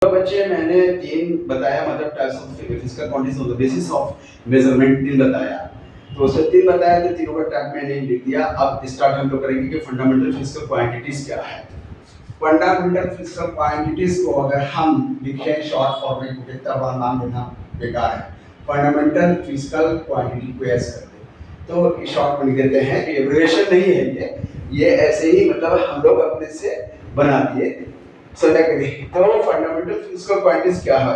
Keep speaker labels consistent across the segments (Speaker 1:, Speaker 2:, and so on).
Speaker 1: तो बच्चे मैंने तीन बताया, मतलब types of physical quantities on the basis of measurement तीन बताया। तो उससे तीन बताया तो तीनों का टाइप मैंने लिख दिया। अब स्टार्ट हम लोग करेंगे कि फंडामेंटल फिजिकल क्वांटिटीज क्या है। फंडामेंटल फिजिकल क्वांटिटीज को अगर हम लिखें शॉर्ट फॉर्म में, कितना बड़ा नाम देना बेकार है, फंडामेंटल फिजिकल क्वांटिटी को ऐसे कर दे तो शॉर्ट में लिख देते हैं। एब्रिविएशन नहीं है ये ऐसे ही मतलब हम लोग अपने से बना दिए। समझा करिए। तो फंडामेंटल फिजिकल क्वांटिटीज क्या है?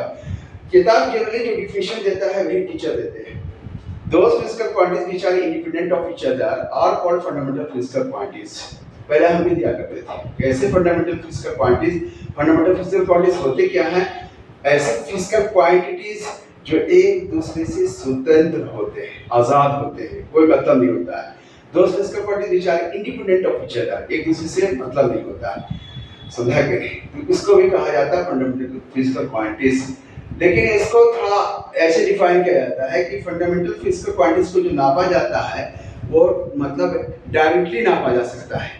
Speaker 1: किताब जनरली जो डिफिनेशन देता है वही टीचर देते हैं। Those physical quantities which are independent of each other are called fundamental physical quantities. पहले हम भी दिया करते थे कैसे fundamental physical quantities. Fundamental physical quantities होते क्या हैं? ऐसे फिजिकल क्वांटिटीज जो एक दूसरे से स्वतंत्र होते हैं, आजाद होते हैं, कोई मतलब नहीं होता है। Those physical quantities which are independent of each other, एक दूसरे से मतलब नहीं होता है। समझा कि नहीं? तो इसको भी कहा जाता है फंडामेंटल फिजिकल क्वांटिटीज। लेकिन इसको थोड़ा ऐसे डिफाइन किया जाता है कि फंडामेंटल फिजिकल क्वांटिटीज को जो नापा जाता है वो मतलब डायरेक्टली नापा जा सकता है।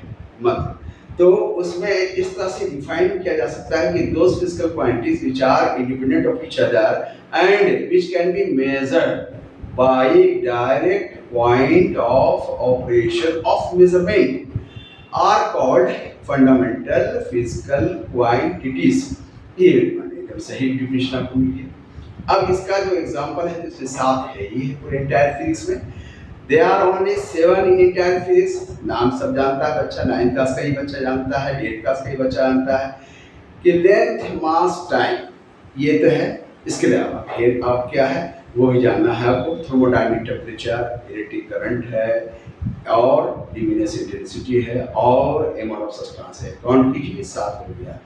Speaker 1: मतलब तो उसमें इस तरह से डिफाइन किया जा सकता है कि those physical quantities which are independent of each other and which can be measured by direct point of operation of measurement are called fundamental physical quantities. ये एकदम सही डिफिनेशन आपको मिली है। अब इसका जो एग्जांपल है जिसमें 7 है, ये पूरे एंटायर फिजिक्स में they are only 7 in entire physics. नाम सब जानता है बच्चा, 9th क्लास का ही बच्चा जानता है, 8th क्लास का ही बच्चा जानता है कि लेंथ मास टाइम ये तो है। इसके अलावा फिर आप क्या है वो भी जानना है आपको। थर्मोडायनामिक टेम्परेचर, इलेक्ट्रिक करंट है और ल्यूमिनस इंटेंसिटी है और अमाउंट ऑफ सब्सटेंस है। काउंट कीजिए 7 हो गया।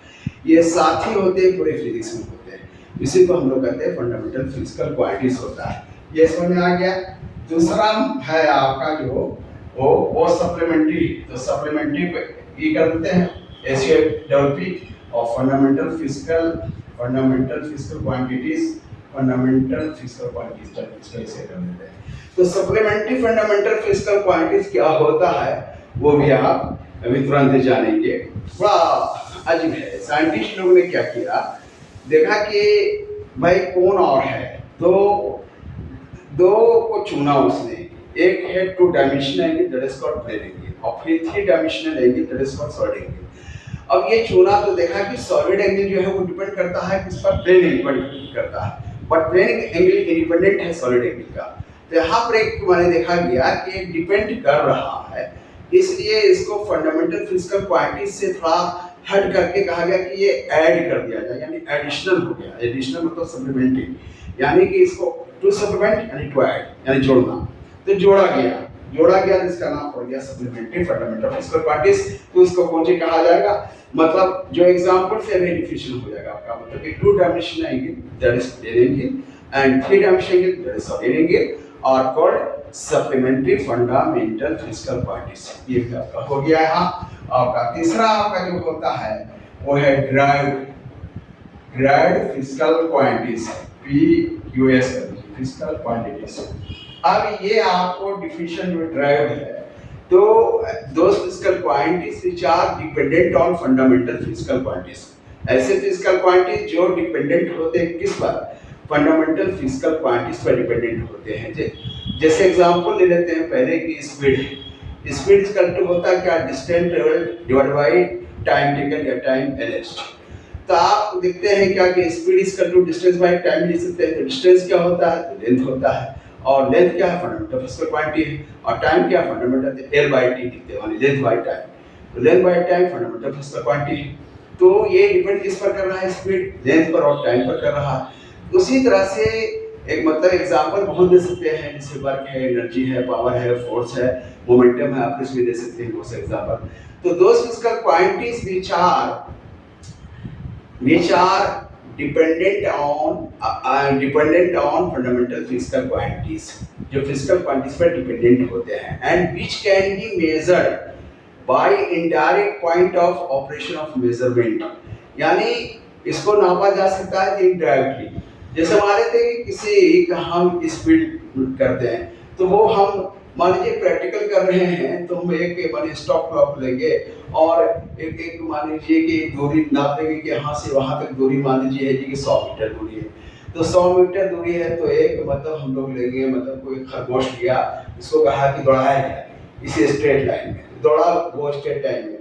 Speaker 1: ये 7 ही होते हैं पूरे फिजिक्स में होते हैं। इसी को हम लोग कहते हैं फंडामेंटल फिजिकल क्वांटिटीज होता है। ये समझ में आ गया। दूसरा है आपका जो वो सप्लीमेंट्री। तो सप्लीमेंट्री ये कर देते हैं एसयूएफडब्ल्यूपी और फंडामेंटल फिजिकल क्वांटिटीज इसको ऐसे कर देते हैं। तो सप्लीमेंट्री फंडामेंटल फिजिकल क्वांटिटीज क्या होता है वो भी आप अभी तुरंत जानेंगे। बड़ा अजीब है। साइंटिस्ट लोगों ने क्या किया, देखा कि भाई कौन और है, तो दो को चुना उसने। एक है 2 dimensional angle that is called plane angle और फिर 3 dimensional angle that is called solid angle. अब ये चुना तो देखा कि सॉलिड एंगल जो है वो डिपेंड करता है किस पर, प्लेन एंगल पर डिपेंड करता है, बट प्लेन एंगल इंडिपेंडेंट है सॉलिड एंगल का। तो यहाँ पर एक मैंने देखा गया कि डिपेंड कर रहा है, इसलिए इसको फंडामेंटल फिजिकल क्वांटिटीज से थोड़ा हट करके कहा गया कि ये ऐड कर दिया जाए, यानी एडिशनल हो गया। एडिशनल मतलब सप्लीमेंट्री, यानी कि इसको टू सप्लीमेंट यानी टू ऐड यानी जोड़ना। तो जोड़ा गया जिसका नाम पड़ गया सप्लीमेंट्री फंडामेंटल फिजिकल क्वांटिटीज। तो इसको कौन सी कहा जाएगा, मतलब जो एग्जांपल से हमें डिफिनेशन हो जाएगा आपका, मतलब कि 2 dimensional angle that is plane angle and 3 dimensional angle that is solid angle are called supplementary fundamental physical quantities. ये भी आपका हो गया है। आपका तीसरा आपका जो होता है वो है derived physical quantities, PQS physical quantities. अब ये आपको डिफिनेशन जो डिराइव्ड है, तो those physical quantities which are dependent on fundamental physical quantities. ऐसे फिजिकल क्वांटिटीज जो डिपेंडेंट होते हैं किस पर, फंडामेंटल फिजिकल क्वांटिटीज पर डिपेंडेंट होते हैं। जैसे एग्जांपल ले लेते हैं पहले की स्पीड इक्वल टू होता है क्या, distance travelled divided by time taken या टाइम एलएस्ट। तो आप देखते हैं क्या कि speed equal to distance by time लिख सकते हैं। तो डिस्टेंस क्या होता है, तो लेंथ होता है, और लेंथ क्या है, फंडामेंटल फिजिकल क्वांटिटी है, और टाइम क्या है, फंडामेंटल L/T लिखते हैं, यानी लेंथ बाय टाइम। तो length by time fundamental physical quantity है। तो ये डिपेंड किस पर कर रहा है, स्पीड लेंथ पर और टाइम पर कर रहा है। उसी तरह से एक मतलब एग्जांपल बहुत दे सकते हैं, जैसे वर्क है, एनर्जी है, पावर है, फोर्स है, मोमेंटम है, आप इसमें दे सकते हैं बहुत से एग्जांपल। तो those physical quantities which are dependent on fundamental physical quantities, जो physical quantities पर dependent होते हैं, and which can be measured by indirect point of operation of measurement, यानी इसको नापा जा सकता है indirectly। जैसे हमारे थे किसी हम स्पीड करते हैं तो वो हम मान लीजिए प्रैक्टिकल कर रहे हैं तो हम एक मान स्टॉप क्लॉक लेंगे और एक एक मान लीजिए कि दूरी नाप देंगे कि यहाँ से वहाँ तक दूरी मान लीजिए है कि 100 मीटर दूरी है। तो 100 मीटर दूरी है तो एक मतलब हम लोग लेंगे, मतलब कोई खरगोश लिया, इसको कहा कि दौड़ाया जाए इसी स्ट्रेट लाइन में, दौड़ा वो स्ट्रेट लाइन में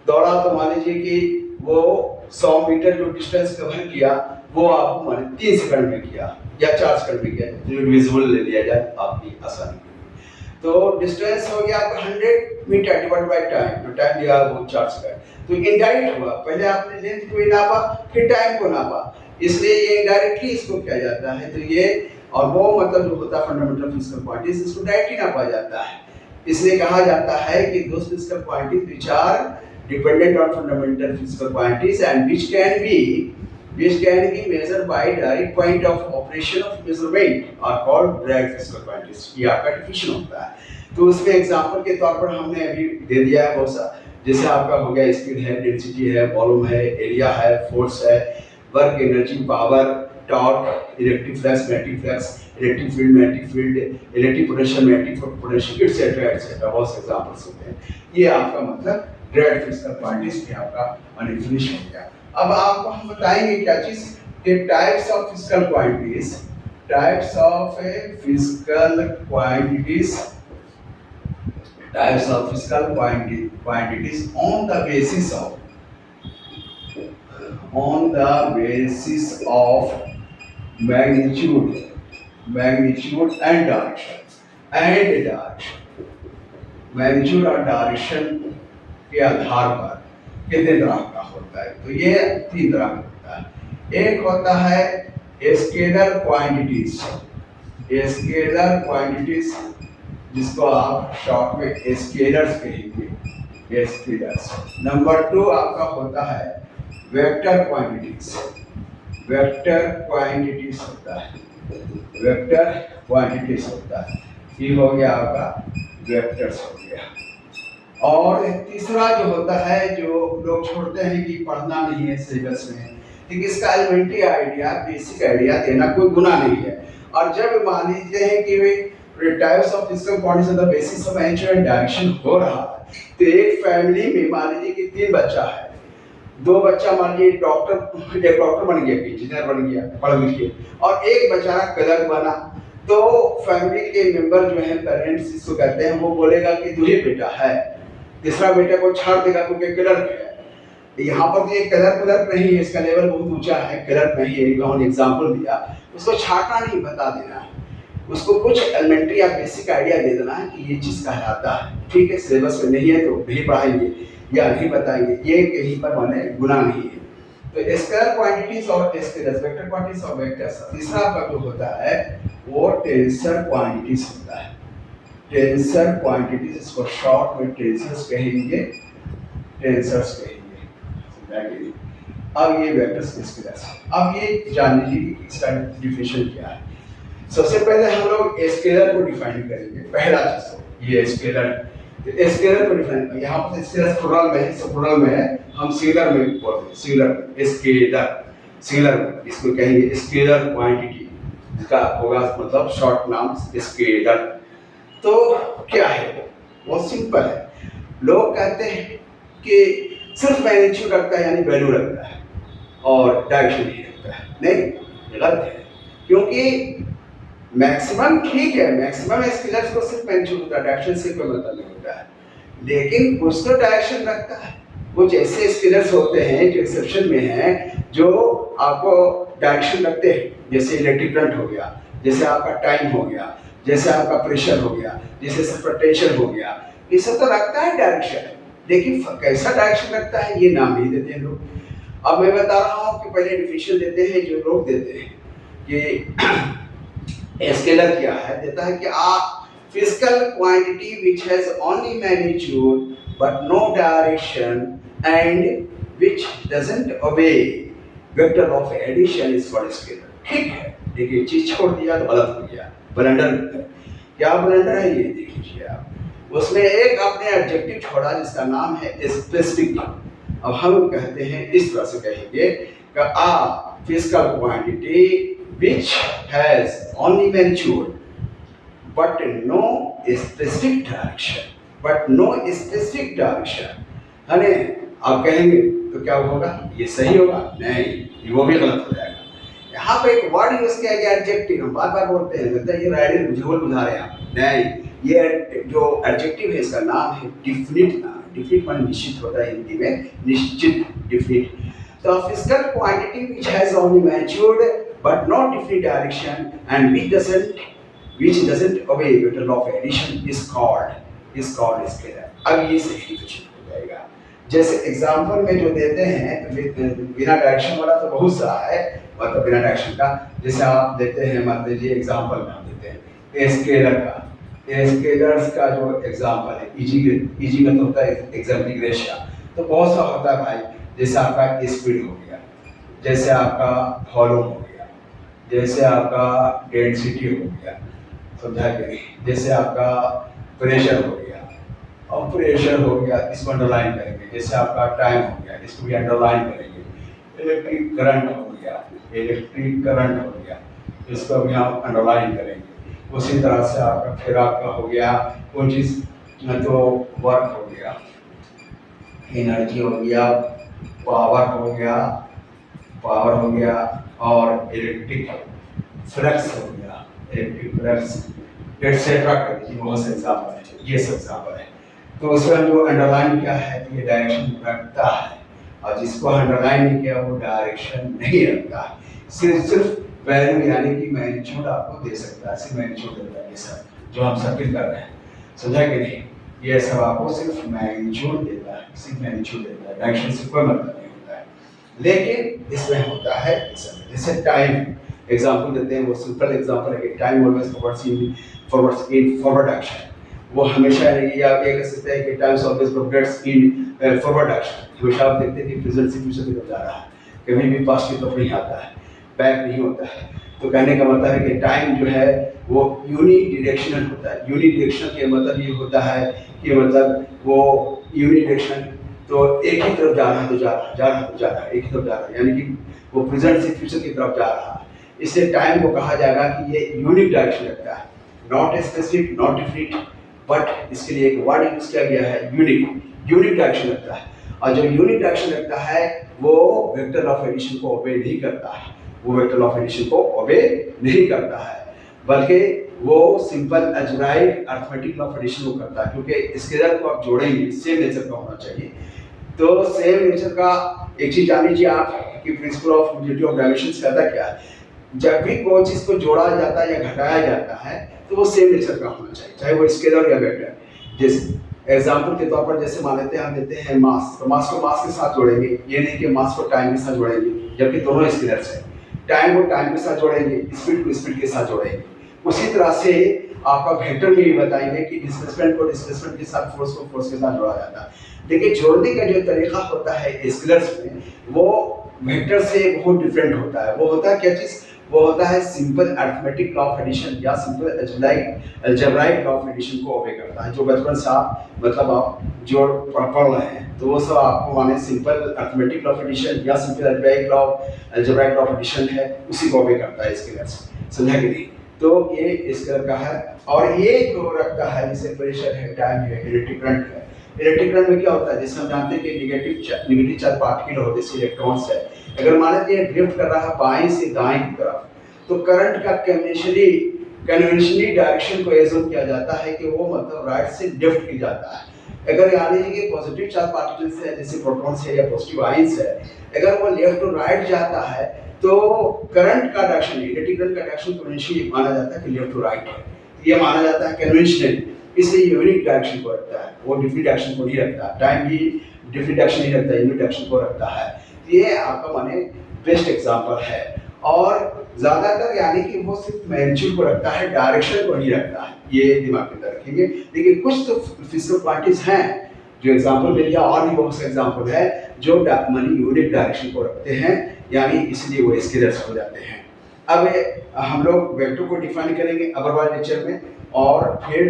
Speaker 1: दौड़ा, तो मान लीजिए कि वो 100 मीटर जो डिस्टेंस कवर किया वो आपको मान 3 सेकंड में किया या 4 सेकंड में किया, जो विजुअल ले लिया जाए आपकी आसानी। तो डिस्टेंस हो गया आपका 100 मीटर डिवाइड बाय टाइम, जो टाइम दिया वो 4 सेकंड। तो इनडायरेक्ट हुआ, पहले आपने लेंथ को नापा फिर टाइम को नापा, इसलिए ये इनडायरेक्टली इसको किया जाता है। तो ये और वो मतलब जो होता है फंडामेंटल फिजिकल क्वांटिटीज, इसको डायरेक्टली नापा जाता है। इसलिए कहा जाता है कि those physical quantities which are dependent on fundamental physical quantities and which can be measured by direct point of operation of measurement are called direct physical quantities। ये आपका डिफिनेशन होता है। तो उसमें एग्जांपल के तौर पर हमने अभी दे दिया है बहुत सा, जैसे आपका हो गया स्पीड है, डेंसिटी है, वॉल्यूम है, एरिया है, फोर्स है, work energy, power, torque, electric flux, magnetic flux, electric field, magnetic field, electric potential, magnetic potential, etcetera etcetera, बहुत से एग्जांपल्स होते हैं। ये आपका मतलब डायरेक्ट फिजिकल क्वांटिटीज में आपका डेफिनेशन हो गया। अब आपको हम बताएंगे क्या चीज कि types of physical quantities, types of physical quantities, types of physical quantities on the basis of magnitude and direction, magnitude और डायरेक्शन के आधार पर कितने तरह का होता है। तो ये 3 तरह का होता है। एक होता है स्केलर क्वांटिटीज, जिसको आप शॉर्ट में स्केलर्स कहेंगे, स्केलर्स। नंबर 2 आपका होता है वेक्टर क्वांटिटीज होता है, ये हो गया आपका वेक्टर्स हो गया। और तीसरा जो होता है, जो लोग छोड़ते हैं कि पढ़ना नहीं है सिलेबस में, लेकिन इसका एलिमेंट्री आइडिया, बेसिक आइडिया देना कोई गुनाह नहीं है। और जब मान लीजिए हैं कि types of physical quantities on the basis of magnitude and direction हो रहा है, तो एक फैमिली में मान लीजिए कि 3 बच्चा है, 2 बच्चा मान लीजिए डॉक्टर, एक डॉक्टर बन गया, इंजीनियर बन गया पढ़ लिख के, और एक बेचारा क्लर्क बना। तो फैमिली के मेंबर जो है, पेरेंट्स जिसको कहते हैं, वो बोलेगा कि 2 ही बेटा है, तीसरा बेटे को छाड़ देगा क्योंकि क्लर्क है। यहाँ पर तो ये क्लर्क नहीं है, इसका लेवल बहुत ऊंचा है, क्लर्क नहीं है, उन्होंने एग्जाम्पल दिया। उसको छाटना नहीं, बता देना है, उसको कुछ एलिमेंट्री या बेसिक आइडिया दे देना है कि ये चीज कहलाता है। ठीक है, सिलेबस में नहीं है तो नहीं पढ़ाएंगे या नहीं बताएंगे, ये कहीं पर माने गुनाह नहीं है। तो स्केलर क्वांटिटीज और स्केलर्स, वेक्टर क्वांटिटीज और वेक्टर्स। तीसरा आपका जो होता है वो टेंसर क्वांटिटीज होता है, टेंसर क्वांटिटीज, इसको शॉर्ट में टेंसर्स कहेंगे। अब ये वेक्टर्स स्केलर्स, अब ये जान लीजिए कि इसका डिफिनेशन क्या है। सबसे पहले हम लोग स्केलर को डिफाइन करेंगे। पहला चीज ये स्केलर को डिफाइन, यहाँ पर स्केलर प्लुरल में है, प्लुरल में है, हम सिंगुलर में बोलते हैं, सिंगुलर में इसको कहेंगे स्केलर क्वांटिटी, जिसका होगा मतलब शॉर्ट नाम स्केलर। तो क्या है, बहुत सिंपल है। लोग कहते हैं कि सिर्फ मैग्नीट्यूड रखता है, यानी वैल्यू रखता है, और डायरेक्शन नहीं रखता है। नहीं, गलत है, क्योंकि मैक्सिमम ठीक है, मैक्सिमम स्केलर्स को सिर्फ मैग्नीट्यूड होता है, डायरेक्शन से कोई मतलब नहीं होता है, लेकिन कुछ तो डायरेक्शन रखता है। कुछ ऐसे स्केलर्स होते हैं जो एक्सेप्शन में हैं, जो आपको डायरेक्शन रखते हैं, जैसे इलेक्ट्रिक करंट हो गया, जैसे आपका टाइम हो गया, जैसे आपका प्रेशर हो गया, जैसे सफरटेशन हो गया, ये सब तो रखता है डायरेक्शन, लेकिन कैसा डायरेक्शन रखता है ये नाम नहीं देते हैं लोग। अब मैं बता रहा हूँ कि पहले डिफिनेशन देते हैं जो लोग देते हैं कि स्केलर क्या है। देता है कि physical quantity which has only magnitude but no direction and which doesn't obey vector of addition is called scalar। ठीक है, देखिए चीज छोड़ दिया तो गलत हो गया, ब्लंडर। क्या ब्लंडर है ये देखिए आप, उसमें एक आपने एडजेक्टिव छोड़ा जिसका नाम है स्पेसिफिक। अब हम कहते हैं, इस तरह से कहेंगे कि physical quantity which has only magnitude but no specific direction, but no specific direction, है ना? आप कहेंगे तो क्या होगा, ये सही होगा? नहीं, वो भी गलत हो जाएगा। यहाँ पे एक वर्ड यूज किया गया एडजेक्टिव, हम बार बार बोलते हैं, लगता है ये राइडर झोल बुझा रहे हैं आप, नहीं, ये जो एडजेक्टिव है इसका नाम है डिफिनिट नाम है। डिफिनिट माने निश्चित होता है हिंदी में, निश्चित, डिफिनिट। तो physical quantity which has only matured but not definite direction and which doesn't obey the law of addition is called scalar। अब ये सही डिफिनेशन हो जाएगा। जैसे एग्जांपल में जो देते हैं बिना डायरेक्शन वाला तो बहुत सा है, मतलब बिना डायरेक्शन का, जैसे आप देते हैं, मान लीजिए एग्जांपल में हम देते हैं स्केलर का, स्केलर्स का जो एग्जांपल है, इजी का तो होता है एग्जाम्पल ग्रेशिया, तो बहुत सा होता है भाई, जैसे आपका स्पीड हो गया, जैसे आपका वॉल्यूम हो गया, जैसे आपका डेंसिटी हो गया, समझा कि नहीं, जैसे आपका प्रेशर हो गया, और प्रेशर हो गया, इसको अंडरलाइन करेंगे, जैसे आपका टाइम हो गया, इसको भी अंडरलाइन करेंगे, इलेक्ट्रिक करंट हो गया, इलेक्ट्रिक करंट हो गया, इसको भी आप अंडरलाइन करेंगे। उसी तरह से आपका फिर आपका हो गया कोई चीज़, तो वर्क हो गया, एनर्जी हो गया, पावर हो गया, और इलेक्ट्रिक फ्लक्स हो गया, इलेक्ट्रिक फ्लक्स एटसेट्रा कर दीजिए, बहुत से एग्जाम्पल है, ये सब एग्जाम्पल है। तो उसमें जो अंडरलाइन क्या है, ये डायरेक्शन रखता है, और जिसको अंडरलाइन नहीं किया वो डायरेक्शन नहीं रखता है, सिर्फ वैल्यू यानी कि मैग्नीट्यूड आपको दे सकता है, सिर्फ मैग्नीट्यूड देता है। ये सब जो हम सर्किल कर रहे हैं, समझा कि नहीं, ये सब आपको सिर्फ मैग्नीट्यूड देता है, सिर्फ मैग्नीट्यूड देता है, डायरेक्शन से कोई मतलब नहीं होता है। लेकिन इसमें होता है जैसे टाइम एग्जांपल देते हैं, वो सिंपल एग्जांपल है कि time always forwards in forward action, वो हमेशा ये आप ये कह सकते हैं कि time always progress in forward action, हमेशा आप देखते हैं कि प्रेजेंट से फ्यूचर की तरफ जा रहा है, कभी भी पास्ट की तरफ नहीं आता है, बैक नहीं होता है। तो कहने का मतलब है कि टाइम जो है वो यूनिडायरेक्शनल होता है। यूनिडायरेक्शनल के मतलब ये होता है कि मतलब वो यूनिडायरेक्शन तो एक ही तरफ जा रहा है, तो जा रहा है, एक ही तरफ जा रहा है, यानी कि वो प्रेजेंट से फ्यूचर की तरफ जा रहा है। इससे टाइम को कहा जाएगा कि ये यूनिक डायरेक्शन रखता है, not specific, not definite, but इसके लिए एक वर्ड यूज किया गया है यूनिक डायरेक्शन रखता है। और जो यूनिक डायरेक्शन रखता है वो वेक्टर ऑफ एडिशन को ओबे नहीं करता है, वो वेक्टर ऑफ एडिशन को ओबे नहीं करता है, बल्कि वो simple algebraic arithmetic law of addition को करता है, क्योंकि स्केलर को आप जोड़ेंगे सेम नेचर का होना चाहिए। तो सेम नेचर का एक चीज जान लीजिए आप कि principle of unity of dimensions कहता क्या है, जब भी कोई चीज को जोड़ा जाता है या घटाया जाता है तो वो सेम नेचर का होना चाहिए, चाहे वो स्केलर या वेक्टर। जैसे एग्जांपल के तौर पर जैसे मान लेते हैं, हम लेते हैं मास, तो मास को मास के साथ जोड़ेंगे, ये नहीं कि मास को टाइम के साथ जोड़ेंगे, जबकि दोनों स्केलर्स हैं। टाइम को टाइम के साथ जोड़ेंगे, स्पीड को स्पीड के साथ जोड़ेंगे। उसी तरह से आपका वेक्टर में भी बताएंगे कि डिस्प्लेसमेंट को डिस्प्लेसमेंट के साथ, फोर्स को फोर्स के साथ जोड़ा जाता है। देखिए जोड़ने का जो तरीका होता है स्केलर्स में, वो वेक्टर से बहुत डिफरेंट होता है। वो होता है क्या चीज़, वो होता है simple arithmetic law of addition या simple algebraic law of addition को ओबे करता है। जो बचपन से आप मतलब आप जोड़ पढ़ रहे हैं तो वो सब आपको माने simple arithmetic law of addition या simple algebraic law of addition है, उसी को ओबे करता है स्केलर, समझा कि नहीं। तो ये स्केलर का है, और ये जो रखता है जैसे प्रेशर है, टाइम है, इलेक्ट्रिक करंट है। इलेक्ट्रिक करंट में क्या होता है, जैसे हम जानते हैं कि नेगेटिव चार्ज पार्टिकल होते हैं, इलेक्ट्रॉन्स है, अगर मान लीजिए ड्रिफ्ट कर रहा है बाएं से दाएं की तरफ, तो करंट का कन्वेंशनली डायरेक्शन को एज्यूम किया जाता है कि वो मतलब राइट से लेफ्ट की जाता है। अगर मान लीजिए कि पॉजिटिव चार्ज पार्टिकल्स है जैसे प्रोटॉन्स है या पॉजिटिव आयंस है, अगर वो लेफ्ट टू राइट जाता है तो करंट का डायरेक्शन, इलेक्ट्रिक करंट का डायरेक्शन कन्वेंशनली माना जाता है कि लेफ्ट टू राइट है, ये माना जाता है कन्वेंशनल, इसलिए यूनिक डायरेक्शन को रखता है, वो डिफरेंट डायरेक्शन को नहीं रखता। टाइम भी डिफरेंट डायरेक्शन नहीं रखता, यूनिक डायरेक्शन को रखता है। ये आपका माने बेस्ट एग्जांपल है। और ज्यादातर यानी कि वो सिर्फ मैग्नीट्यूड को रखता है, डायरेक्शन को नहीं रखता है, ये दिमाग में रखेंगे। लेकिन कुछ तो फिजिकल क्वांटिटीज हैं जो एग्जांपल में लिया, और भी बहुत से एग्जांपल है जो मानी यूनिक डायरेक्शन को रखते हैं, यानी इसलिए वो स्केलर्स हो जाते हैं। अब हम लोग वेक्टर को डिफाइन करेंगे अबरवाल लेक्चर में, और फिर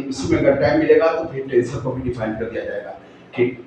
Speaker 1: उसमें अगर टाइम मिलेगा तो फिर टेंसर को भी डिफाइन कर दिया जाएगा। ठीक।